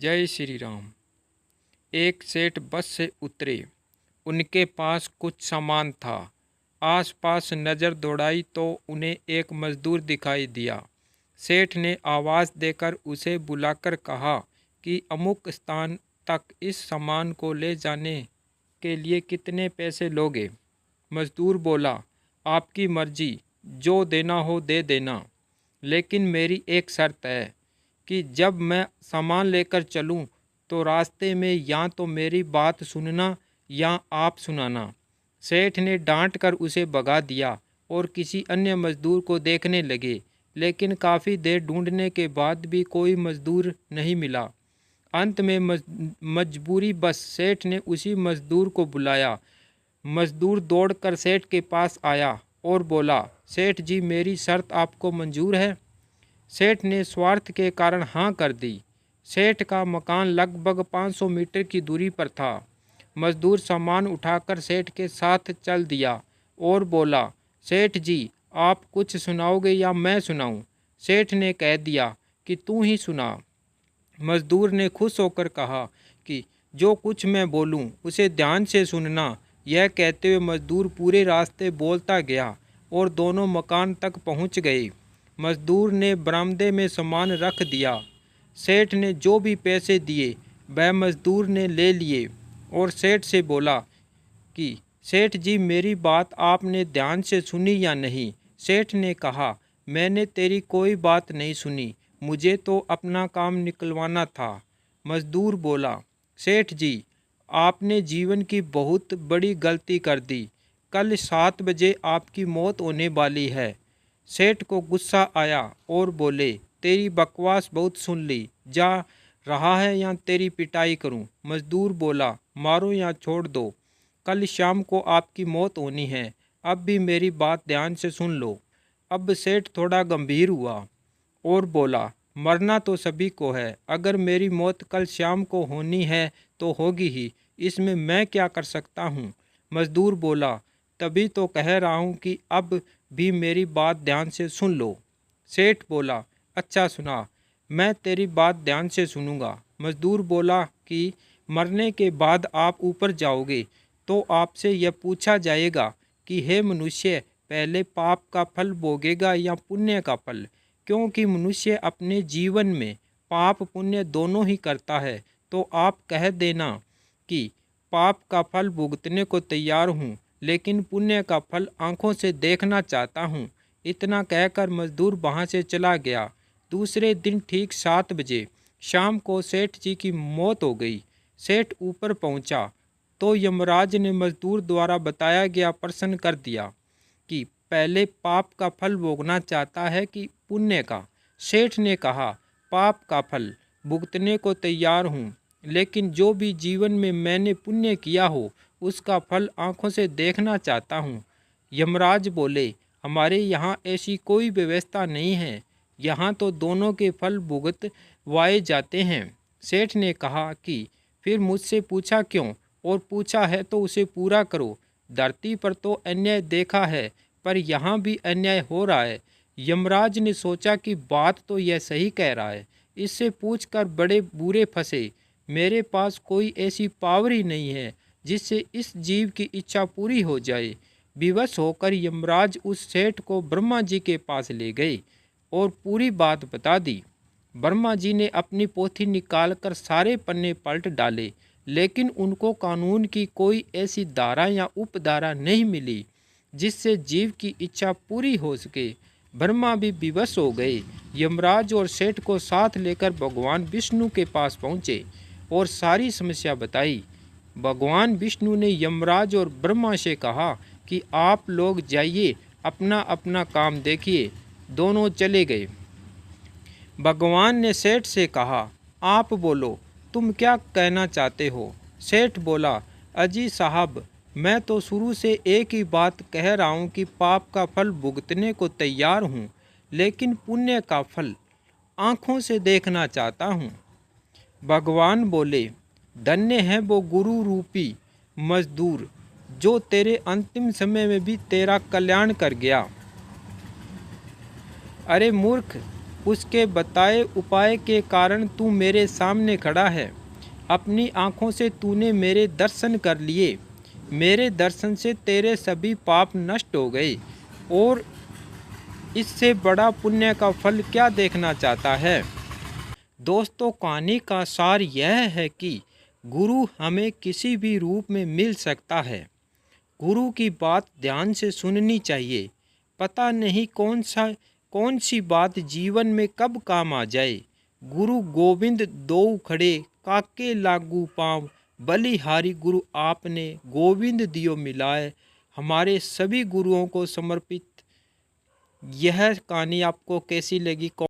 जय श्री राम। एक सेठ बस से उतरे। उनके पास कुछ सामान था। आसपास नज़र दौड़ाई तो उन्हें एक मज़दूर दिखाई दिया। सेठ ने आवाज़ देकर उसे बुलाकर कहा कि अमुक स्थान तक इस सामान को ले जाने के लिए कितने पैसे लोगे। मज़दूर बोला, आपकी मर्जी, जो देना हो दे देना, लेकिन मेरी एक शर्त है कि जब मैं सामान लेकर चलूं तो रास्ते में या तो मेरी बात सुनना या आप सुनाना। सेठ ने डांट कर उसे भगा दिया और किसी अन्य मजदूर को देखने लगे, लेकिन काफ़ी देर ढूंढने के बाद भी कोई मजदूर नहीं मिला। अंत में मजबूरी बस सेठ ने उसी मजदूर को बुलाया। मजदूर दौड़कर सेठ के पास आया और बोला, सेठ जी, मेरी शर्त आपको मंजूर है। सेठ ने स्वार्थ के कारण हाँ कर दी। सेठ का मकान लगभग 500 मीटर की दूरी पर था। मजदूर सामान उठाकर सेठ के साथ चल दिया और बोला, सेठ जी, आप कुछ सुनाओगे या मैं सुनाऊं? सेठ ने कह दिया कि तू ही सुना। मजदूर ने खुश होकर कहा कि जो कुछ मैं बोलूं उसे ध्यान से सुनना। यह कहते हुए मजदूर पूरे रास्ते बोलता गया और दोनों मकान तक पहुंच गए। मजदूर ने बरामदे में सामान रख दिया। सेठ ने जो भी पैसे दिए वह मजदूर ने ले लिए और सेठ से बोला कि सेठ जी, मेरी बात आपने ध्यान से सुनी या नहीं? सेठ ने कहा, मैंने तेरी कोई बात नहीं सुनी, मुझे तो अपना काम निकलवाना था। मजदूर बोला, सेठ जी, आपने जीवन की बहुत बड़ी गलती कर दी। कल 7 बजे आपकी मौत होने वाली है। सेठ को गुस्सा आया और बोले, तेरी बकवास बहुत सुन ली, जा रहा है या तेरी पिटाई करूं? मजदूर बोला, मारो या छोड़ दो, कल शाम को आपकी मौत होनी है। अब भी मेरी बात ध्यान से सुन लो। अब सेठ थोड़ा गंभीर हुआ और बोला, मरना तो सभी को है, अगर मेरी मौत कल शाम को होनी है तो होगी ही, इसमें मैं क्या कर सकता हूँ? मजदूर बोला, तभी तो कह रहा हूँ कि अब भी मेरी बात ध्यान से सुन लो। सेठ बोला, अच्छा सुना, मैं तेरी बात ध्यान से सुनूंगा। मजदूर बोला कि मरने के बाद आप ऊपर जाओगे तो आपसे यह पूछा जाएगा कि हे मनुष्य, पहले पाप का फल भोगेगा या पुण्य का फल? क्योंकि मनुष्य अपने जीवन में पाप पुण्य दोनों ही करता है। तो आप कह देना कि पाप का फल भुगतने को तैयार हूँ, लेकिन पुण्य का फल आंखों से देखना चाहता हूँ। इतना कहकर मजदूर वहाँ से चला गया। दूसरे दिन ठीक 7 बजे शाम को सेठ जी की मौत हो गई। सेठ ऊपर पहुँचा तो यमराज ने मजदूर द्वारा बताया गया प्रश्न कर दिया कि पहले पाप का फल भोगना चाहता है कि पुण्य का? सेठ ने कहा, पाप का फल भुगतने को तैयार हूँ, लेकिन जो भी जीवन में मैंने पुण्य किया हो उसका फल आंखों से देखना चाहता हूँ। यमराज बोले, हमारे यहाँ ऐसी कोई व्यवस्था नहीं है, यहाँ तो दोनों के फल भुगतवाए जाते हैं। सेठ ने कहा कि फिर मुझसे पूछा क्यों? और पूछा है तो उसे पूरा करो। धरती पर तो अन्याय देखा है, पर यहाँ भी अन्याय हो रहा है। यमराज ने सोचा कि बात तो यह सही कह रहा है, इससे पूछकर बड़े बुरे फंसे। मेरे पास कोई ऐसी पावर ही नहीं है जिससे इस जीव की इच्छा पूरी हो जाए। विवश होकर यमराज उस सेठ को ब्रह्मा जी के पास ले गए और पूरी बात बता दी। ब्रह्मा जी ने अपनी पोथी निकालकर सारे पन्ने पलट डाले, लेकिन उनको कानून की कोई ऐसी धारा या उपधारा नहीं मिली जिससे जीव की इच्छा पूरी हो सके। ब्रह्मा भी विवश हो गए। यमराज और सेठ को साथ लेकर भगवान विष्णु के पास पहुँचे और सारी समस्या बताई। भगवान विष्णु ने यमराज और ब्रह्मा से कहा कि आप लोग जाइए, अपना अपना काम देखिए। दोनों चले गए। भगवान ने सेठ से कहा, आप बोलो, तुम क्या कहना चाहते हो? सेठ बोला, अजी साहब, मैं तो शुरू से एक ही बात कह रहा हूँ कि पाप का फल भुगतने को तैयार हूँ, लेकिन पुण्य का फल आँखों से देखना चाहता हूँ। भगवान बोले, धन्य है वो गुरु रूपी मजदूर जो तेरे अंतिम समय में भी तेरा कल्याण कर गया। अरे मूर्ख, उसके बताए उपाय के कारण तू मेरे सामने खड़ा है। अपनी आँखों से तूने मेरे दर्शन कर लिए। मेरे दर्शन से तेरे सभी पाप नष्ट हो गए, और इससे बड़ा पुण्य का फल क्या देखना चाहता है। दोस्तों, कहानी का सार यह है कि गुरु हमें किसी भी रूप में मिल सकता है। गुरु की बात ध्यान से सुननी चाहिए। पता नहीं कौन सी बात जीवन में कब काम आ जाए। गुरु गोविंद दो खड़े, काके लागू पाँव, बलिहारी गुरु आपने, गोविंद दियो मिलाए। हमारे सभी गुरुओं को समर्पित। यह कहानी आपको कैसी लगी?